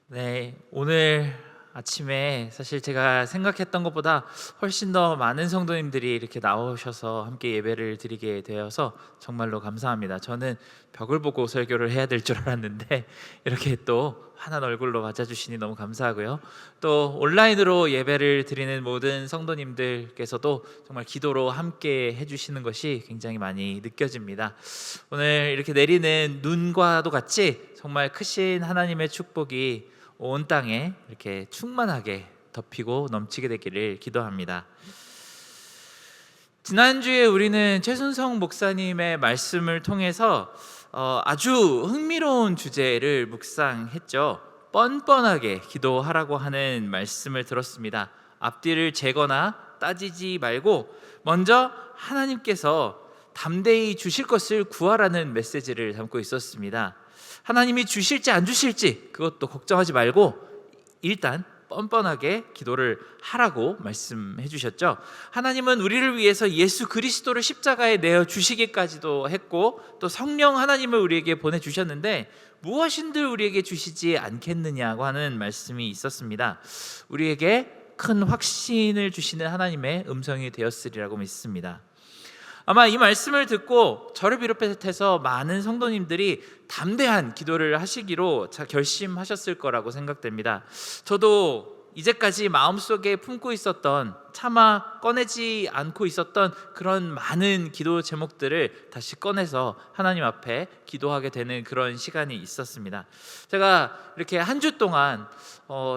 네, 오늘 아침에 사실 제가 생각했던 것보다 훨씬 더 많은 성도님들이 이렇게 나오셔서 함께 예배를 드리게 되어서 정말로 감사합니다. 저는 벽을 보고 설교를 해야 될 줄 알았는데 이렇게 또 환한 얼굴로 맞아주시니 너무 감사하고요. 또 온라인으로 예배를 드리는 모든 성도님들께서도 정말 기도로 함께 해주시는 것이 굉장히 많이 느껴집니다. 오늘 이렇게 내리는 눈과도 같이 정말 크신 하나님의 축복이 온 땅에 이렇게 충만하게 덮이고 넘치게 되기를 기도합니다. 지난주에 우리는 최순성 목사님의 말씀을 통해서 아주 흥미로운 주제를 묵상했죠. 뻔뻔하게 기도하라고 하는 말씀을 들었습니다. 앞뒤를 재거나 따지지 말고 먼저 하나님께서 담대히 주실 것을 구하라는 메시지를 담고 있었습니다. 하나님이 주실지 안 주실지 그것도 걱정하지 말고 일단 뻔뻔하게 기도를 하라고 말씀해 주셨죠. 하나님은 우리를 위해서 예수 그리스도를 십자가에 내어 주시기까지도 했고 또 성령 하나님을 우리에게 보내주셨는데 무엇인들 우리에게 주시지 않겠느냐고 하는 말씀이 있었습니다. 우리에게 큰 확신을 주시는 하나님의 음성이 되었으리라고 믿습니다. 아마 이 말씀을 듣고 저를 비롯해서 많은 성도님들이 담대한 기도를 하시기로 결심하셨을 거라고 생각됩니다. 저도 이제까지 마음속에 품고 있었던, 차마 꺼내지 않고 있었던 그런 많은 기도 제목들을 다시 꺼내서 하나님 앞에 기도하게 되는 그런 시간이 있었습니다. 제가 이렇게 한 주 동안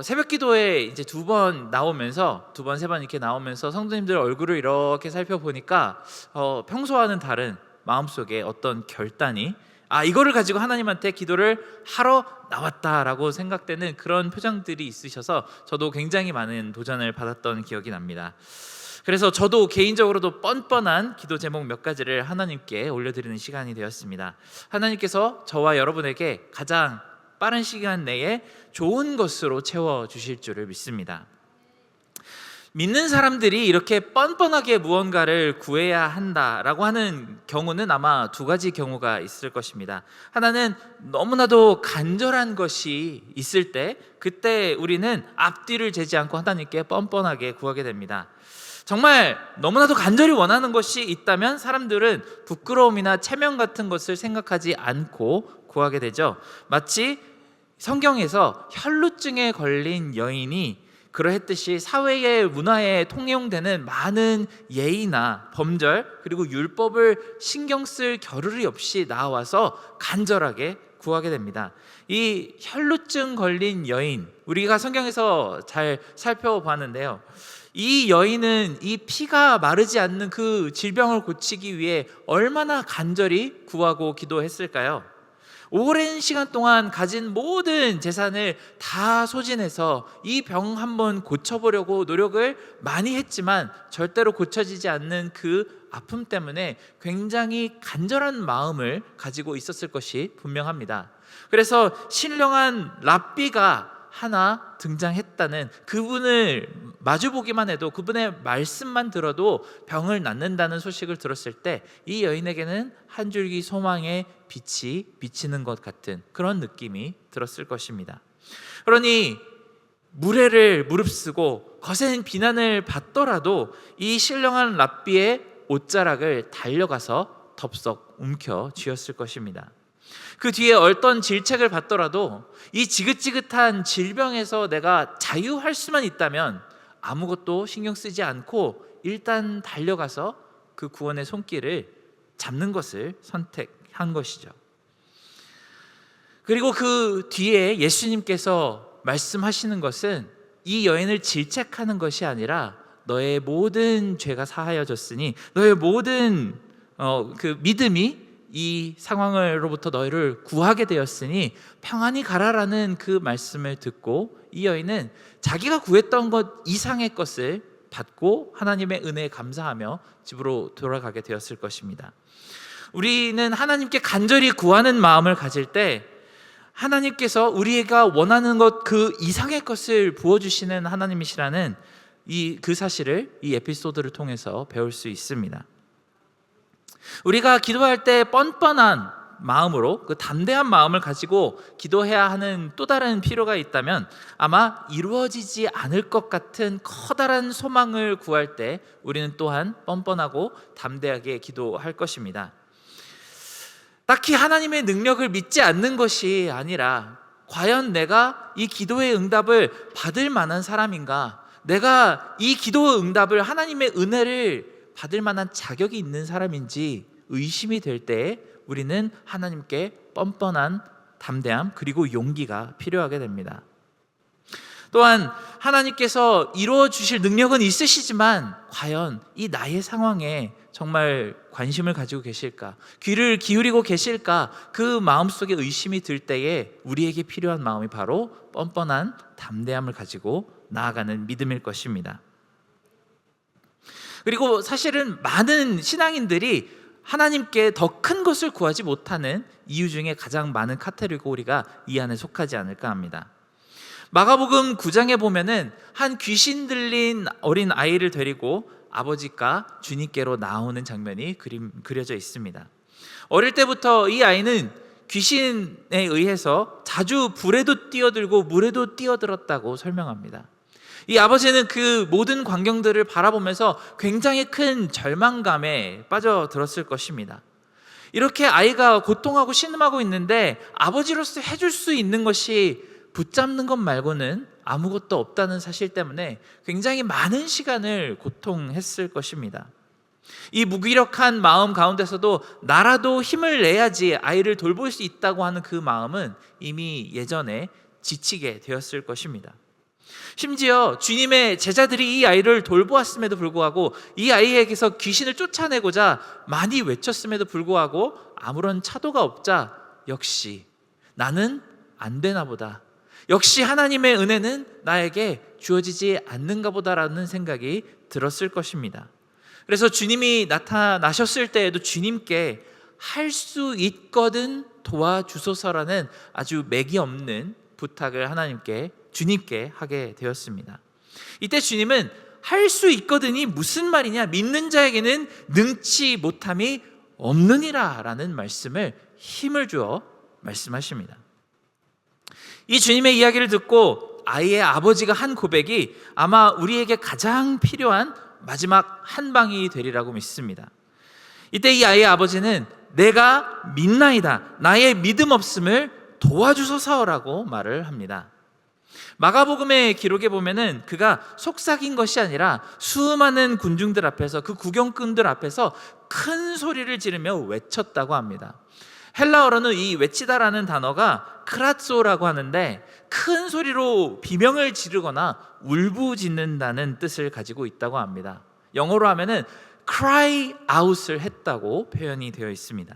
새벽 기도에 이제 두 번, 세 번 이렇게 나오면서 성도님들 얼굴을 이렇게 살펴보니까 평소와는 다른 마음속에 어떤 결단이 이거를 가지고 하나님한테 기도를 하러 나왔다라고 생각되는 그런 표정들이 있으셔서 저도 굉장히 많은 도전을 받았던 기억이 납니다. 그래서 저도 개인적으로도 뻔뻔한 기도 제목 몇 가지를 하나님께 올려드리는 시간이 되었습니다. 하나님께서 저와 여러분에게 가장 빠른 시간 내에 좋은 것으로 채워주실 줄을 믿습니다. 믿는 사람들이 이렇게 뻔뻔하게 무언가를 구해야 한다라고 하는 경우는 아마 두 가지 경우가 있을 것입니다. 하나는 너무나도 간절한 것이 있을 때 그때 우리는 앞뒤를 재지 않고 하나님께 뻔뻔하게 구하게 됩니다. 정말 너무나도 간절히 원하는 것이 있다면 사람들은 부끄러움이나 체면 같은 것을 생각하지 않고 구하게 되죠. 마치 성경에서 혈루증에 걸린 여인이 그러했듯이 사회의 문화에 통용되는 많은 예의나 범절 그리고 율법을 신경 쓸 겨를이 없이 나와서 간절하게 구하게 됩니다. 이 혈루증 걸린 여인, 우리가 성경에서 잘 살펴봤는데요, 이 여인은 이 피가 마르지 않는 그 질병을 고치기 위해 얼마나 간절히 구하고 기도했을까요? 오랜 시간 동안 가진 모든 재산을 다 소진해서 이 병 한번 고쳐보려고 노력을 많이 했지만 절대로 고쳐지지 않는 그 아픔 때문에 굉장히 간절한 마음을 가지고 있었을 것이 분명합니다. 그래서 신령한 랍비가 하나 등장했다는, 그분을 마주보기만 해도, 그분의 말씀만 들어도 병을 낫는다는 소식을 들었을 때 이 여인에게는 한 줄기 소망의 빛이 비치는 것 같은 그런 느낌이 들었을 것입니다. 그러니 무례를 무릅쓰고 거센 비난을 받더라도 이 신령한 랍비의 옷자락을 달려가서 덥석 움켜 쥐었을 것입니다. 그 뒤에 어떤 질책을 받더라도 이 지긋지긋한 질병에서 내가 자유할 수만 있다면 아무것도 신경 쓰지 않고 일단 달려가서 그 구원의 손길을 잡는 것을 선택한 것이죠. 그리고 그 뒤에 예수님께서 말씀하시는 것은 이 여인을 질책하는 것이 아니라 너의 모든 죄가 사하여졌으니 너의 모든 그 믿음이 이 상황으로부터 너희를 구하게 되었으니 평안히 가라라는 그 말씀을 듣고 이 여인은 자기가 구했던 것 이상의 것을 받고 하나님의 은혜에 감사하며 집으로 돌아가게 되었을 것입니다. 우리는 하나님께 간절히 구하는 마음을 가질 때 하나님께서 우리가 원하는 것 그 이상의 것을 부어주시는 하나님이시라는 그 사실을 이 에피소드를 통해서 배울 수 있습니다. 우리가 기도할 때 뻔뻔한 마음으로, 그 담대한 마음을 가지고 기도해야 하는 또 다른 필요가 있다면 아마 이루어지지 않을 것 같은 커다란 소망을 구할 때 우리는 또한 뻔뻔하고 담대하게 기도할 것입니다. 딱히 하나님의 능력을 믿지 않는 것이 아니라 과연 내가 이 기도의 응답을 받을 만한 사람인가? 내가 이 기도의 응답을, 하나님의 은혜를 받을 만한 자격이 있는 사람인지 의심이 될 때에 우리는 하나님께 뻔뻔한 담대함 그리고 용기가 필요하게 됩니다. 또한 하나님께서 이루어 주실 능력은 있으시지만 과연 이 나의 상황에 정말 관심을 가지고 계실까? 귀를 기울이고 계실까? 그 마음속에 의심이 들 때에 우리에게 필요한 마음이 바로 뻔뻔한 담대함을 가지고 나아가는 믿음일 것입니다. 그리고 사실은 많은 신앙인들이 하나님께 더 큰 것을 구하지 못하는 이유 중에 가장 많은 카테고리가 이 안에 속하지 않을까 합니다. 마가복음 9장에 보면은 한 귀신 들린 어린 아이를 데리고 아버지가 주님께로 나오는 장면이 그려져 있습니다. 어릴 때부터 이 아이는 귀신에 의해서 자주 불에도 뛰어들고 물에도 뛰어들었다고 설명합니다. 이 아버지는 그 모든 광경들을 바라보면서 굉장히 큰 절망감에 빠져들었을 것입니다. 이렇게 아이가 고통하고 신음하고 있는데 아버지로서 해줄 수 있는 것이 붙잡는 것 말고는 아무것도 없다는 사실 때문에 굉장히 많은 시간을 고통했을 것입니다. 이 무기력한 마음 가운데서도 나라도 힘을 내야지 아이를 돌볼 수 있다고 하는 그 마음은 이미 예전에 지치게 되었을 것입니다. 심지어 주님의 제자들이 이 아이를 돌보았음에도 불구하고 이 아이에게서 귀신을 쫓아내고자 많이 외쳤음에도 불구하고 아무런 차도가 없자 역시 나는 안 되나 보다, 역시 하나님의 은혜는 나에게 주어지지 않는가 보다라는 생각이 들었을 것입니다. 그래서 주님이 나타나셨을 때에도 주님께 할 수 있거든 도와주소서라는 아주 맥이 없는 부탁을 주님께 하게 되었습니다. 이때 주님은 할 수 있거든이 무슨 말이냐, 믿는 자에게는 능치 못함이 없느니라 라는 말씀을 힘을 주어 말씀하십니다. 이 주님의 이야기를 듣고 아이의 아버지가 한 고백이 아마 우리에게 가장 필요한 마지막 한 방이 되리라고 믿습니다. 이때 이 아이의 아버지는 내가 믿나이다, 나의 믿음 없음을 도와주소서라고 말을 합니다. 마가복음의 기록에 보면은 그가 속삭인 것이 아니라 수많은 군중들 앞에서, 그 구경꾼들 앞에서 큰 소리를 지르며 외쳤다고 합니다. 헬라어로는 이 외치다라는 단어가 크라소라고 하는데 큰 소리로 비명을 지르거나 울부짖는다는 뜻을 가지고 있다고 합니다. 영어로 하면은 cry out을 했다고 표현이 되어 있습니다.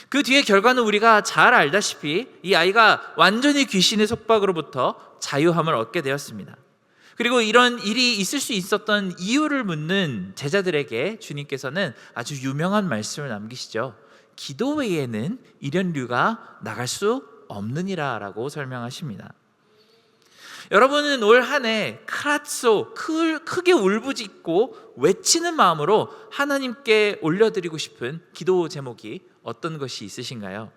그 뒤의 결과는 우리가 잘 알다시피 이 아이가 완전히 귀신의 속박으로부터 자유함을 얻게 되었습니다. 그리고 이런 일이 있을 수 있었던 이유를 묻는 제자들에게 주님께서는 아주 유명한 말씀을 남기시죠. 기도 외에는 이런 류가 나갈 수 없느니라 라고 설명하십니다. 여러분은 올 한 해 크라소, 크게 울부짖고 외치는 마음으로 하나님께 올려드리고 싶은 기도 제목이 어떤 것이 있으신가요?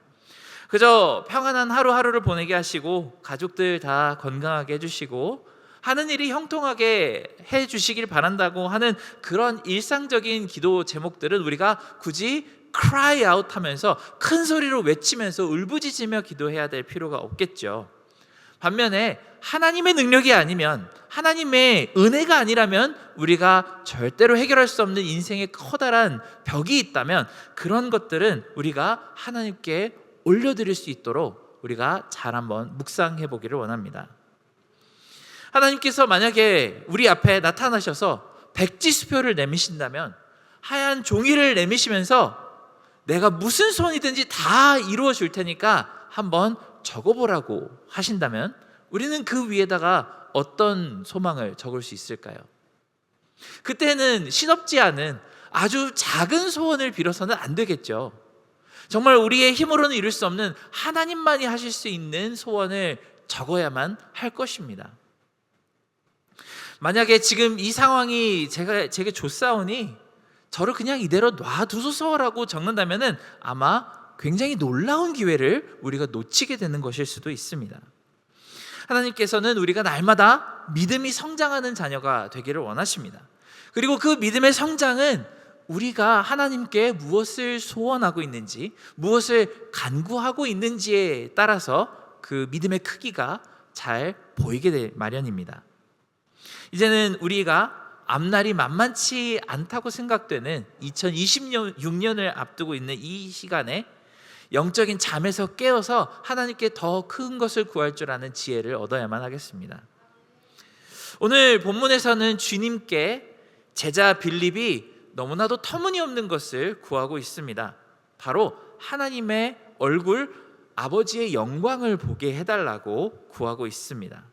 그저 평안한 하루하루를 보내게 하시고 가족들 다 건강하게 해주시고 하는 일이 형통하게 해주시길 바란다고 하는 그런 일상적인 기도 제목들은 우리가 굳이 cry out 하면서 큰 소리로 외치면서 울부짖으며 기도해야 될 필요가 없겠죠. 반면에 하나님의 능력이 아니면, 하나님의 은혜가 아니라면 우리가 절대로 해결할 수 없는 인생의 커다란 벽이 있다면 그런 것들은 우리가 하나님께 올려드릴 수 있도록 우리가 잘 한번 묵상해 보기를 원합니다. 하나님께서 만약에 우리 앞에 나타나셔서 백지수표를 내미신다면, 하얀 종이를 내미시면서 내가 무슨 소원이든지 다 이루어 줄 테니까 한번 적어보라고 하신다면 우리는 그 위에다가 어떤 소망을 적을 수 있을까요? 그때는 신없지 않은 아주 작은 소원을 빌어서는 안 되겠죠. 정말 우리의 힘으로는 이룰 수 없는 하나님만이 하실 수 있는 소원을 적어야만 할 것입니다. 만약에 지금 이 상황이 제게 좋사오니 저를 그냥 이대로 놔두소서라고 적는다면 아마 굉장히 놀라운 기회를 우리가 놓치게 되는 것일 수도 있습니다. 하나님께서는 우리가 날마다 믿음이 성장하는 자녀가 되기를 원하십니다. 그리고 그 믿음의 성장은 우리가 하나님께 무엇을 소원하고 있는지, 무엇을 간구하고 있는지에 따라서 그 믿음의 크기가 잘 보이게 될 마련입니다. 이제는 우리가 앞날이 만만치 않다고 생각되는 2026년을 앞두고 있는 이 시간에 영적인 잠에서 깨어서 하나님께 더 큰 것을 구할 줄 아는 지혜를 얻어야만 하겠습니다. 오늘 본문에서는 주님께 제자 빌립이 너무나도 터무니없는 것을 구하고 있습니다. 바로 하나님의 얼굴, 아버지의 영광을 보게 해달라고 구하고 있습니다.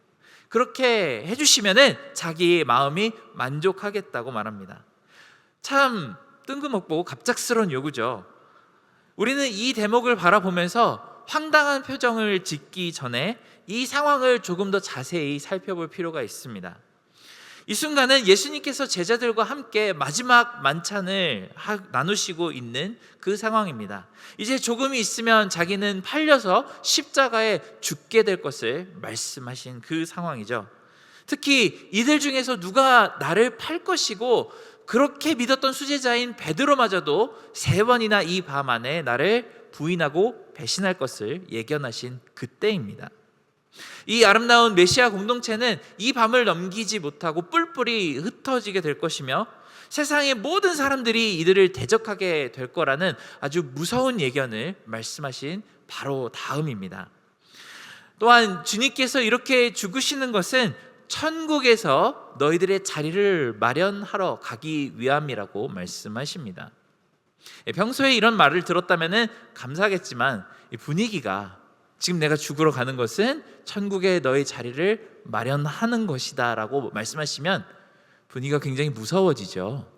그렇게 해주시면은 자기의 마음이 만족하겠다고 말합니다. 참 뜬금없고 갑작스러운 요구죠. 우리는 이 대목을 바라보면서 황당한 표정을 짓기 전에 이 상황을 조금 더 자세히 살펴볼 필요가 있습니다. 이 순간은 예수님께서 제자들과 함께 마지막 만찬을 나누시고 있는 그 상황입니다. 이제 조금이 있으면 자기는 팔려서 십자가에 죽게 될 것을 말씀하신 그 상황이죠. 특히 이들 중에서 누가 나를 팔 것이고 그렇게 믿었던 수제자인 베드로마저도 3번이나 이 밤 안에 나를 부인하고 배신할 것을 예견하신 그때입니다. 이 아름다운 메시아 공동체는 이 밤을 넘기지 못하고 뿔뿔이 흩어지게 될 것이며 세상의 모든 사람들이 이들을 대적하게 될 거라는 아주 무서운 예견을 말씀하신 바로 다음입니다. 또한 주님께서 이렇게 죽으시는 것은 천국에서 너희들의 자리를 마련하러 가기 위함이라고 말씀하십니다. 평소에 이런 말을 들었다면 감사하겠지만 이 분위기가 지금 내가 죽으러 가는 것은 천국에 너의 자리를 마련하는 것이다 라고 말씀하시면 분위기가 굉장히 무서워지죠.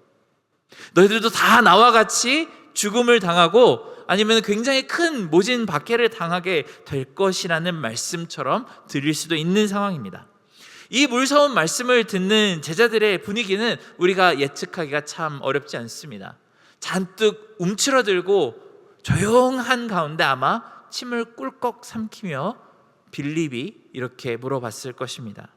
너희들도 다 나와 같이 죽음을 당하고 아니면 굉장히 큰 모진 박해를 당하게 될 것이라는 말씀처럼 들릴 수도 있는 상황입니다. 이 무서운 말씀을 듣는 제자들의 분위기는 우리가 예측하기가 참 어렵지 않습니다. 잔뜩 움츠러들고 조용한 가운데 아마 침을 꿀꺽 삼키며 빌립이 이렇게 물어봤을 것입니다.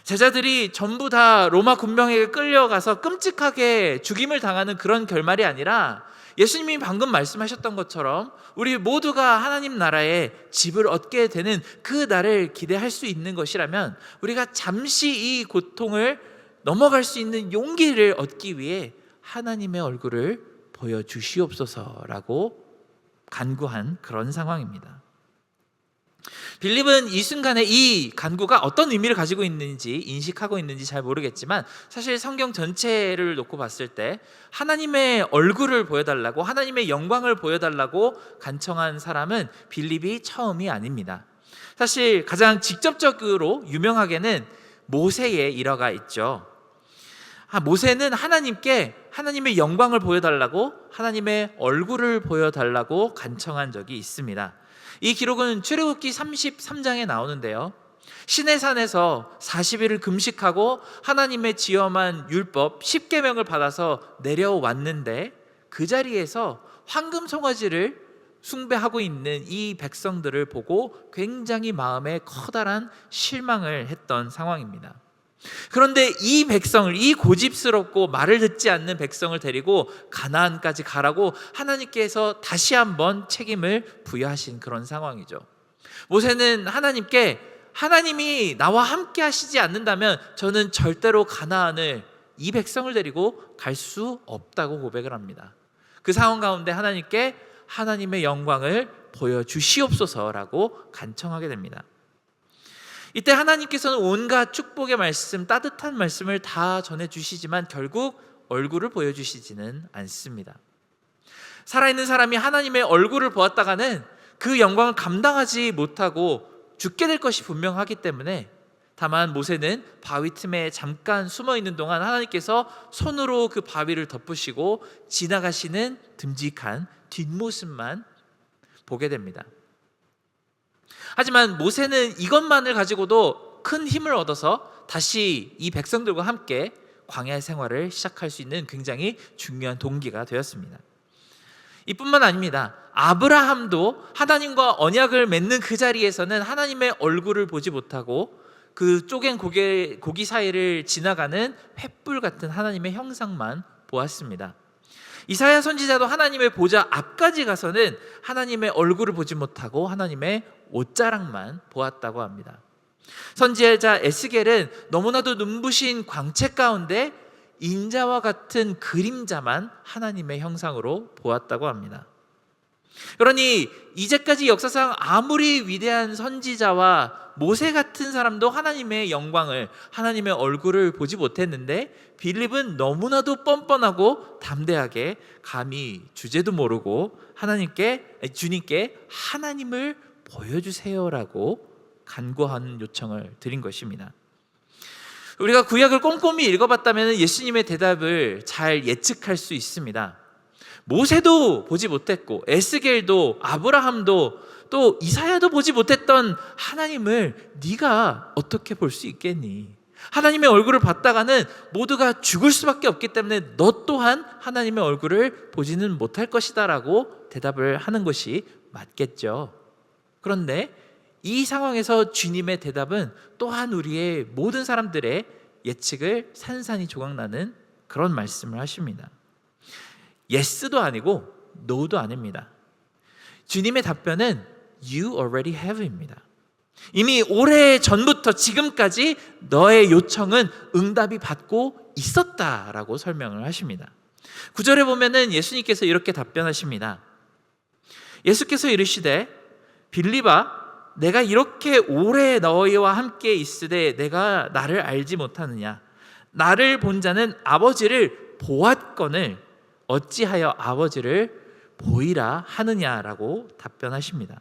제자들이 전부 다 로마 군병에게 끌려가서 끔찍하게 죽임을 당하는 그런 결말이 아니라 예수님이 방금 말씀하셨던 것처럼 우리 모두가 하나님 나라의 집을 얻게 되는 그 날을 기대할 수 있는 것이라면 우리가 잠시 이 고통을 넘어갈 수 있는 용기를 얻기 위해 하나님의 얼굴을 보여주시옵소서라고 간구한 그런 상황입니다. 빌립은 이 순간에 이 간구가 어떤 의미를 가지고 있는지 인식하고 있는지 잘 모르겠지만 사실 성경 전체를 놓고 봤을 때 하나님의 얼굴을 보여달라고, 하나님의 영광을 보여달라고 간청한 사람은 빌립이 처음이 아닙니다. 사실 가장 직접적으로 유명하게는 모세의 일화가 있죠. 모세는 하나님께 하나님의 영광을 보여달라고, 하나님의 얼굴을 보여달라고 간청한 적이 있습니다. 이 기록은 출애굽기 33장에 나오는데요, 시내산에서 40일을 금식하고 하나님의 지엄한 율법 10계명을 받아서 내려왔는데 그 자리에서 황금 송아지를 숭배하고 있는 이 백성들을 보고 굉장히 마음에 커다란 실망을 했던 상황입니다. 그런데 이 백성을, 이 고집스럽고 말을 듣지 않는 백성을 데리고 가나안까지 가라고 하나님께서 다시 한번 책임을 부여하신 그런 상황이죠. 모세는 하나님께 하나님이 나와 함께 하시지 않는다면 저는 절대로 가나안을, 이 백성을 데리고 갈 수 없다고 고백을 합니다. 그 상황 가운데 하나님께 하나님의 영광을 보여주시옵소서라고 간청하게 됩니다. 이때 하나님께서는 온갖 축복의 말씀, 따뜻한 말씀을 다 전해주시지만 결국 얼굴을 보여주시지는 않습니다. 살아있는 사람이 하나님의 얼굴을 보았다가는 그 영광을 감당하지 못하고 죽게 될 것이 분명하기 때문에, 다만 모세는 바위 틈에 잠깐 숨어있는 동안 하나님께서 손으로 그 바위를 덮으시고 지나가시는 듬직한 뒷모습만 보게 됩니다. 하지만 모세는 이것만을 가지고도 큰 힘을 얻어서 다시 이 백성들과 함께 광야 생활을 시작할 수 있는 굉장히 중요한 동기가 되었습니다. 이뿐만 아닙니다. 아브라함도 하나님과 언약을 맺는 그 자리에서는 하나님의 얼굴을 보지 못하고 그 쪼갠 고기 사이를 지나가는 횃불 같은 하나님의 형상만 보았습니다. 이사야 선지자도 하나님의 보좌 앞까지 가서는 하나님의 얼굴을 보지 못하고 하나님의 옷자락만 보았다고 합니다. 선지자 에스겔은 너무나도 눈부신 광채 가운데 인자와 같은 그림자만 하나님의 형상으로 보았다고 합니다. 그러니 이제까지 역사상 아무리 위대한 선지자와 모세 같은 사람도 하나님의 영광을, 하나님의 얼굴을 보지 못했는데 빌립은 너무나도 뻔뻔하고 담대하게 감히 주제도 모르고 주님께 하나님을 보여주세요라고 간구하는 요청을 드린 것입니다. 우리가 구약을 꼼꼼히 읽어봤다면 예수님의 대답을 잘 예측할 수 있습니다. 모세도 보지 못했고 에스겔도 아브라함도 또 이사야도 보지 못했던 하나님을 네가 어떻게 볼 수 있겠니? 하나님의 얼굴을 봤다가는 모두가 죽을 수밖에 없기 때문에 너 또한 하나님의 얼굴을 보지는 못할 것이다 라고 대답을 하는 것이 맞겠죠. 그런데 이 상황에서 주님의 대답은 또한 우리의 모든 사람들의 예측을 산산이 조각나는 그런 말씀을 하십니다. Yes도 아니고 No도 아닙니다. 주님의 답변은 You already have입니다. 이미 오래 전부터 지금까지 너의 요청은 응답이 받고 있었다라고 설명을 하십니다. 9절에 보면은 예수님께서 이렇게 답변하십니다. 예수께서 이르시되 빌립아 내가 이렇게 오래 너희와 함께 있으되 내가 나를 알지 못하느냐? 나를 본 자는 아버지를 보았거늘 어찌하여 아버지를 보이라 하느냐라고 답변하십니다.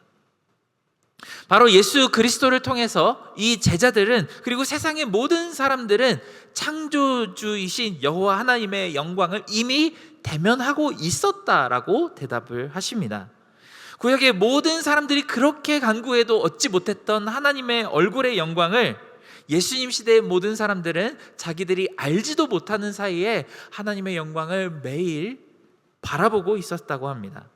바로 예수 그리스도를 통해서 이 제자들은, 그리고 세상의 모든 사람들은 창조주이신 여호와 하나님의 영광을 이미 대면하고 있었다라고 대답을 하십니다. 구약의 모든 사람들이 그렇게 간구해도 얻지 못했던 하나님의 얼굴의 영광을 예수님 시대의 모든 사람들은 자기들이 알지도 못하는 사이에 하나님의 영광을 매일 바라보고 있었다고 합니다.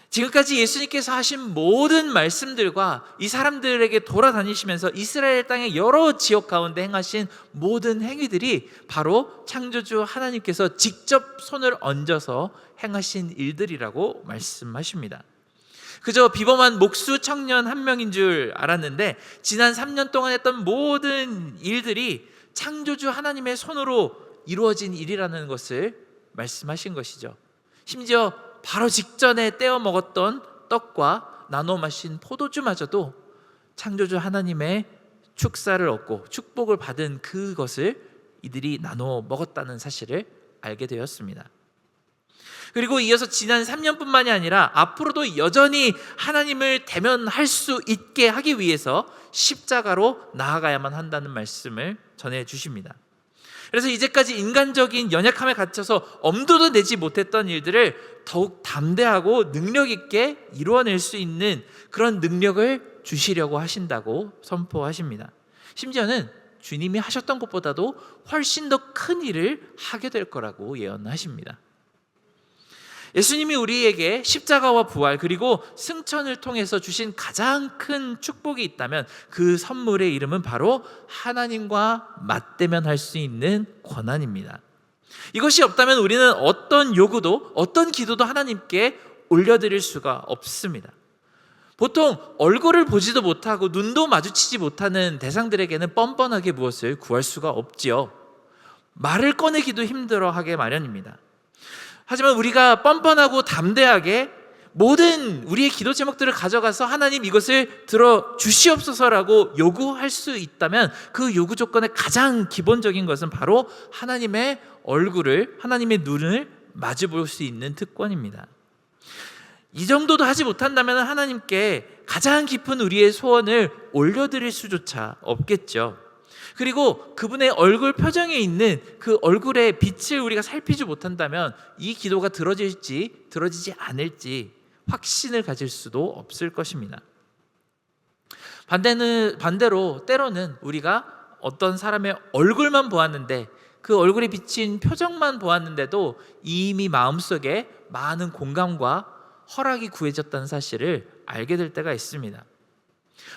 지금까지 예수님께서 하신 모든 말씀들과 이 사람들에게 돌아다니시면서 이스라엘 땅의 여러 지역 가운데 행하신 모든 행위들이 바로 창조주 하나님께서 직접 손을 얹어서 행하신 일들이라고 말씀하십니다. 그저 비범한 목수 청년 한 명인 줄 알았는데 지난 3년 동안 했던 모든 일들이 창조주 하나님의 손으로 이루어진 일이라는 것을 말씀하신 것이죠. 심지어 바로 직전에 떼어 먹었던 떡과 나눠 마신 포도주마저도 창조주 하나님의 축사를 얻고 축복을 받은 그것을 이들이 나눠 먹었다는 사실을 알게 되었습니다. 그리고 이어서 지난 3년뿐만이 아니라 앞으로도 여전히 하나님을 대면할 수 있게 하기 위해서 십자가로 나아가야만 한다는 말씀을 전해주십니다. 그래서 이제까지 인간적인 연약함에 갇혀서 엄두도 내지 못했던 일들을 더욱 담대하고 능력 있게 이루어낼 수 있는 그런 능력을 주시려고 하신다고 선포하십니다. 심지어는 주님이 하셨던 것보다도 훨씬 더 큰 일을 하게 될 거라고 예언하십니다. 예수님이 우리에게 십자가와 부활 그리고 승천을 통해서 주신 가장 큰 축복이 있다면 그 선물의 이름은 바로 하나님과 맞대면할 수 있는 권한입니다. 이것이 없다면 우리는 어떤 요구도 어떤 기도도 하나님께 올려드릴 수가 없습니다. 보통 얼굴을 보지도 못하고 눈도 마주치지 못하는 대상들에게는 뻔뻔하게 무엇을 구할 수가 없지요. 말을 꺼내기도 힘들어하게 마련입니다. 하지만 우리가 뻔뻔하고 담대하게 모든 우리의 기도 제목들을 가져가서 하나님 이것을 들어주시옵소서라고 요구할 수 있다면 그 요구 조건의 가장 기본적인 것은 바로 하나님의 얼굴을, 하나님의 눈을 마주볼 수 있는 특권입니다. 이 정도도 하지 못한다면 하나님께 가장 깊은 우리의 소원을 올려드릴 수조차 없겠죠. 그리고 그분의 얼굴 표정에 있는 그 얼굴의 빛을 우리가 살피지 못한다면 이 기도가 들어질지 들어지지 않을지 확신을 가질 수도 없을 것입니다. 반대로 때로는 우리가 어떤 사람의 얼굴만 보았는데 그 얼굴에 비친 표정만 보았는데도 이미 마음속에 많은 공감과 허락이 구해졌다는 사실을 알게 될 때가 있습니다.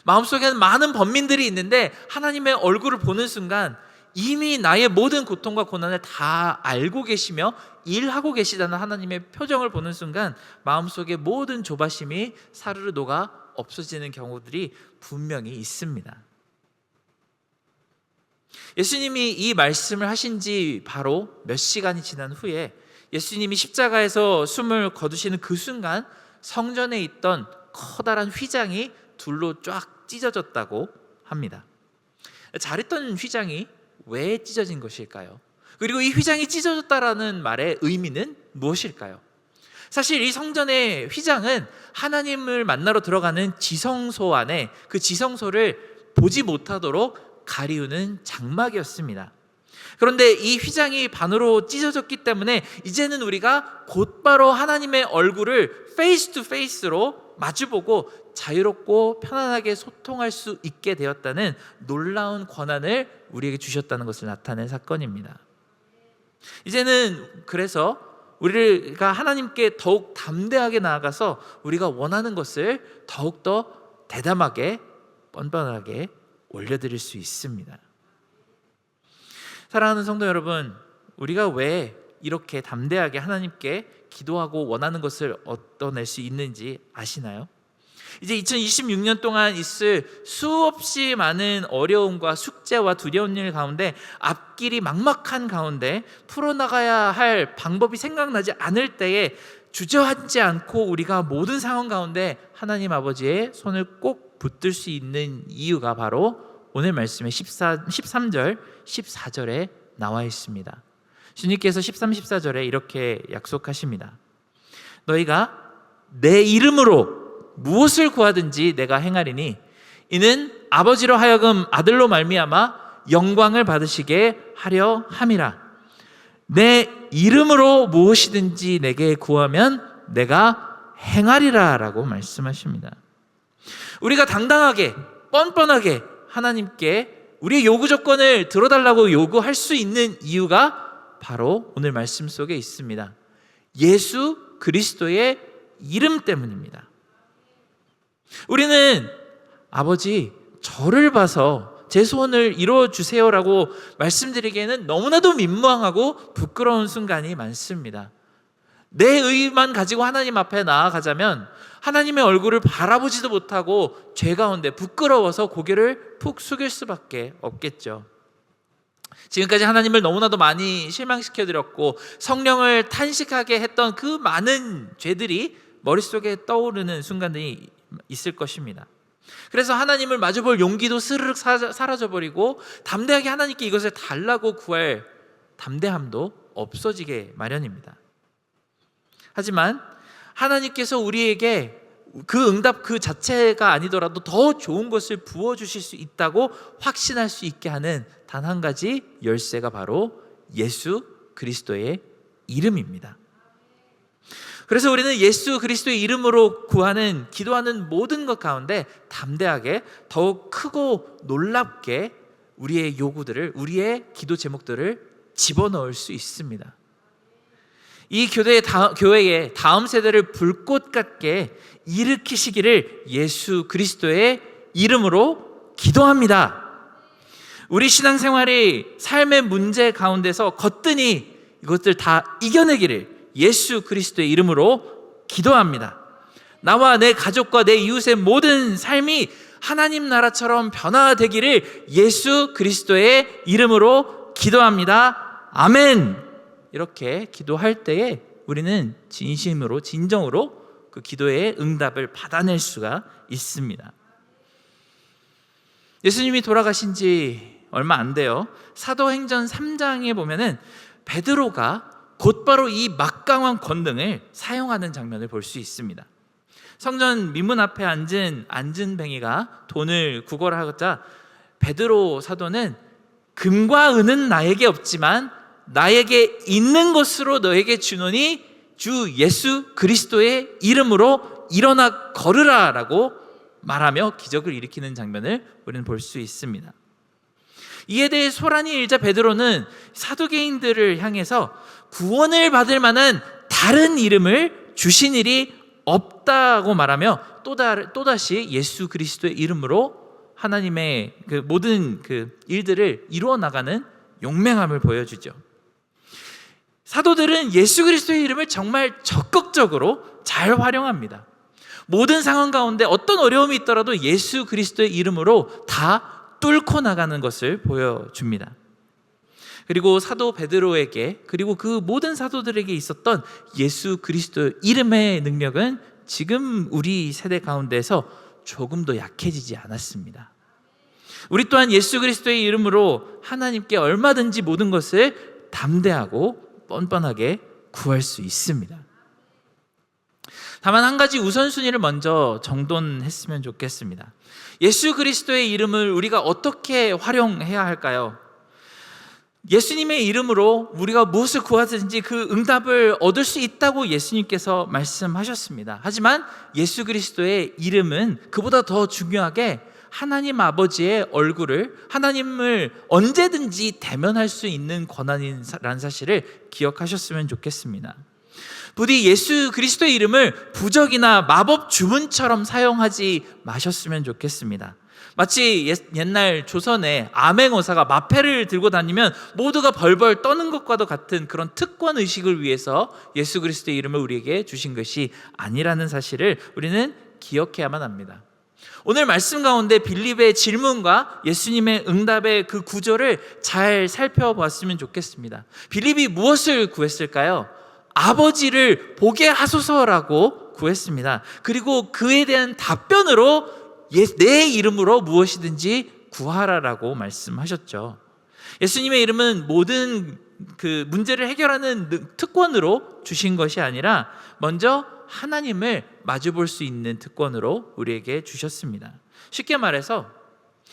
마음속에는 많은 번민들이 있는데 하나님의 얼굴을 보는 순간 이미 나의 모든 고통과 고난을 다 알고 계시며 일하고 계시다는 하나님의 표정을 보는 순간 마음속의 모든 조바심이 사르르 녹아 없어지는 경우들이 분명히 있습니다. 예수님이 이 말씀을 하신 지 바로 몇 시간이 지난 후에 예수님이 십자가에서 숨을 거두시는 그 순간 성전에 있던 커다란 휘장이 둘로 쫙 찢어졌다고 합니다. 잘했던 휘장이 왜 찢어진 것일까요? 그리고 이 휘장이 찢어졌다라는 말의 의미는 무엇일까요? 사실 이 성전의 휘장은 하나님을 만나러 들어가는 지성소 안에 그 지성소를 보지 못하도록 가리우는 장막이었습니다. 그런데 이 휘장이 반으로 찢어졌기 때문에 이제는 우리가 곧바로 하나님의 얼굴을 페이스 투 페이스로 마주보고 자유롭고 편안하게 소통할 수 있게 되었다는 놀라운 권한을 우리에게 주셨다는 것을 나타낸 사건입니다. 이제는 그래서 우리가 하나님께 더욱 담대하게 나아가서 우리가 원하는 것을 더욱더 대담하게 뻔뻔하게 올려드릴 수 있습니다. 사랑하는 성도 여러분, 우리가 왜 이렇게 담대하게 하나님께 기도하고 원하는 것을 얻어낼 수 있는지 아시나요? 이제 2026년 동안 있을 수없이 많은 어려움과 숙제와 두려운 일 가운데 앞길이 막막한 가운데 풀어나가야 할 방법이 생각나지 않을 때에 주저앉지 않고 우리가 모든 상황 가운데 하나님 아버지의 손을 꼭 붙들 수 있는 이유가 바로 오늘 말씀의 13절, 14절에 나와 있습니다. 주님께서 13, 14절에 이렇게 약속하십니다. 너희가 내 이름으로 무엇을 구하든지 내가 행하리니 이는 아버지로 하여금 아들로 말미암아 영광을 받으시게 하려 함이라. 내 이름으로 무엇이든지 내게 구하면 내가 행하리라 라고 말씀하십니다. 우리가 당당하게 뻔뻔하게 하나님께 우리의 요구 조건을 들어달라고 요구할 수 있는 이유가 바로 오늘 말씀 속에 있습니다. 예수 그리스도의 이름 때문입니다. 우리는 아버지 저를 봐서 제 소원을 이루어 주세요라고 말씀드리기에는 너무나도 민망하고 부끄러운 순간이 많습니다. 내 의만 가지고 하나님 앞에 나아가자면 하나님의 얼굴을 바라보지도 못하고 죄 가운데 부끄러워서 고개를 푹 숙일 수밖에 없겠죠. 지금까지 하나님을 너무나도 많이 실망시켜드렸고 성령을 탄식하게 했던 그 많은 죄들이 머릿속에 떠오르는 순간들이 있을 것입니다. 그래서 하나님을 마주볼 용기도 스르륵 사라져버리고 담대하게 하나님께 이것을 달라고 구할 담대함도 없어지게 마련입니다. 하지만 하나님께서 우리에게 그 응답 그 자체가 아니더라도 더 좋은 것을 부어주실 수 있다고 확신할 수 있게 하는 단 한 가지 열쇠가 바로 예수 그리스도의 이름입니다. 그래서 우리는 예수 그리스도의 이름으로 구하는 기도하는 모든 것 가운데 담대하게 더욱 크고 놀랍게 우리의 요구들을 우리의 기도 제목들을 집어넣을 수 있습니다. 이 교회의 다음 세대를 불꽃 같게 일으키시기를 예수 그리스도의 이름으로 기도합니다. 우리 신앙생활이 삶의 문제 가운데서 거뜬히 이것들 다 이겨내기를 예수 그리스도의 이름으로 기도합니다. 나와 내 가족과 내 이웃의 모든 삶이 하나님 나라처럼 변화되기를 예수 그리스도의 이름으로 기도합니다. 아멘. 이렇게 기도할 때에 우리는 진심으로 진정으로 그 기도의 응답을 받아낼 수가 있습니다. 예수님이 돌아가신 지 얼마 안 돼요. 사도행전 3장에 보면은 베드로가 곧바로 이 막강한 권능을 사용하는 장면을 볼 수 있습니다. 성전 민문 앞에 앉은 안진뱅이가 돈을 구걸하자 베드로 사도는 금과 은은 나에게 없지만 나에게 있는 것으로 너에게 주노니 주 예수 그리스도의 이름으로 일어나 걸으라 라고 말하며 기적을 일으키는 장면을 우리는 볼 수 있습니다. 이에 대해 소란이 일자 베드로는 사두개인들을 향해서 구원을 받을 만한 다른 이름을 주신 일이 없다고 말하며 또다시 예수 그리스도의 이름으로 하나님의 그 모든 그 일들을 이루어 나가는 용맹함을 보여주죠. 사도들은 예수 그리스도의 이름을 정말 적극적으로 잘 활용합니다. 모든 상황 가운데 어떤 어려움이 있더라도 예수 그리스도의 이름으로 다 뚫고 나가는 것을 보여줍니다. 그리고 사도 베드로에게 그리고 그 모든 사도들에게 있었던 예수 그리스도의 이름의 능력은 지금 우리 세대 가운데서 조금도 약해지지 않았습니다. 우리 또한 예수 그리스도의 이름으로 하나님께 얼마든지 모든 것을 담대하고 뻔뻔하게 구할 수 있습니다. 다만 한 가지 우선순위를 먼저 정돈했으면 좋겠습니다. 예수 그리스도의 이름을 우리가 어떻게 활용해야 할까요? 예수님의 이름으로 우리가 무엇을 구하든지 그 응답을 얻을 수 있다고 예수님께서 말씀하셨습니다. 하지만 예수 그리스도의 이름은 그보다 더 중요하게 하나님 아버지의 얼굴을, 하나님을 언제든지 대면할 수 있는 권한이라는 사실을 기억하셨으면 좋겠습니다. 부디 예수 그리스도의 이름을 부적이나 마법 주문처럼 사용하지 마셨으면 좋겠습니다. 마치 옛날 조선에 암행어사가 마패를 들고 다니면 모두가 벌벌 떠는 것과도 같은 그런 특권 의식을 위해서 예수 그리스도의 이름을 우리에게 주신 것이 아니라는 사실을 우리는 기억해야만 합니다. 오늘 말씀 가운데 빌립의 질문과 예수님의 응답의 그 구조를 잘 살펴봤으면 좋겠습니다. 빌립이 무엇을 구했을까요? 아버지를 보게 하소서라고 구했습니다. 그리고 그에 대한 답변으로 내 이름으로 무엇이든지 구하라라고 말씀하셨죠. 예수님의 이름은 모든 그 문제를 해결하는 특권으로 주신 것이 아니라 먼저 하나님을 마주볼 수 있는 특권으로 우리에게 주셨습니다. 쉽게 말해서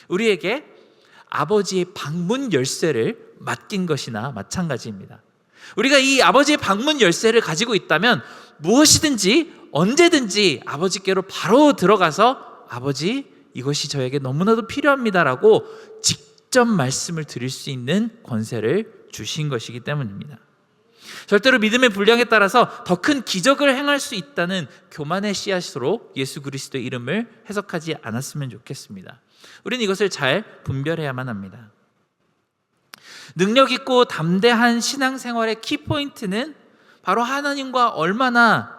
우리에게 아버지의 방문 열쇠를 맡긴 것이나 마찬가지입니다. 우리가 이 아버지의 방문 열쇠를 가지고 있다면 무엇이든지 언제든지 아버지께로 바로 들어가서 아버지, 이것이 저에게 너무나도 필요합니다라고 직접 말씀을 드릴 수 있는 권세를 주신 것이기 때문입니다. 절대로 믿음의 분량에 따라서 더 큰 기적을 행할 수 있다는 교만의 씨앗으로 예수 그리스도의 이름을 해석하지 않았으면 좋겠습니다. 우리는 이것을 잘 분별해야만 합니다. 능력 있고 담대한 신앙생활의 키포인트는 바로 하나님과 얼마나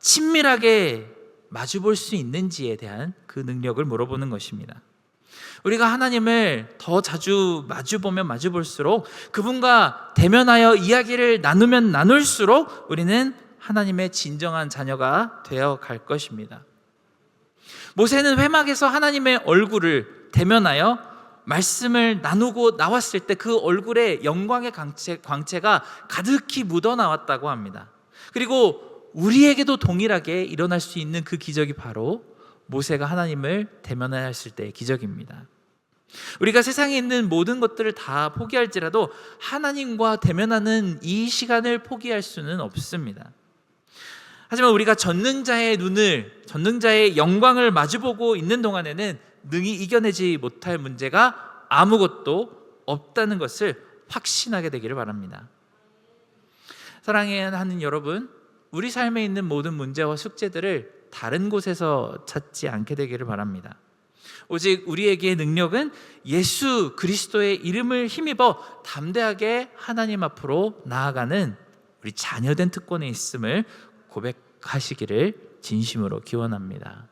친밀하게 마주볼 수 있는지에 대한 그 능력을 물어보는 것입니다. 우리가 하나님을 더 자주 마주보면 마주볼수록 그분과 대면하여 이야기를 나누면 나눌수록 우리는 하나님의 진정한 자녀가 되어 갈 것입니다. 모세는 회막에서 하나님의 얼굴을 대면하여 말씀을 나누고 나왔을 때 그 얼굴에 영광의 광채가 가득히 묻어 나왔다고 합니다. 그리고 우리에게도 동일하게 일어날 수 있는 그 기적이 바로 모세가 하나님을 대면하였을 때의 기적입니다. 우리가 세상에 있는 모든 것들을 다 포기할지라도 하나님과 대면하는 이 시간을 포기할 수는 없습니다. 하지만 우리가 전능자의 눈을, 전능자의 영광을 마주보고 있는 동안에는 능히 이겨내지 못할 문제가 아무것도 없다는 것을 확신하게 되기를 바랍니다. 사랑하는 여러분, 우리 삶에 있는 모든 문제와 숙제들을 다른 곳에서 찾지 않게 되기를 바랍니다. 오직 우리에게의 능력은 예수 그리스도의 이름을 힘입어 담대하게 하나님 앞으로 나아가는 우리 자녀된 특권에 있음을 고백하시기를 진심으로 기원합니다.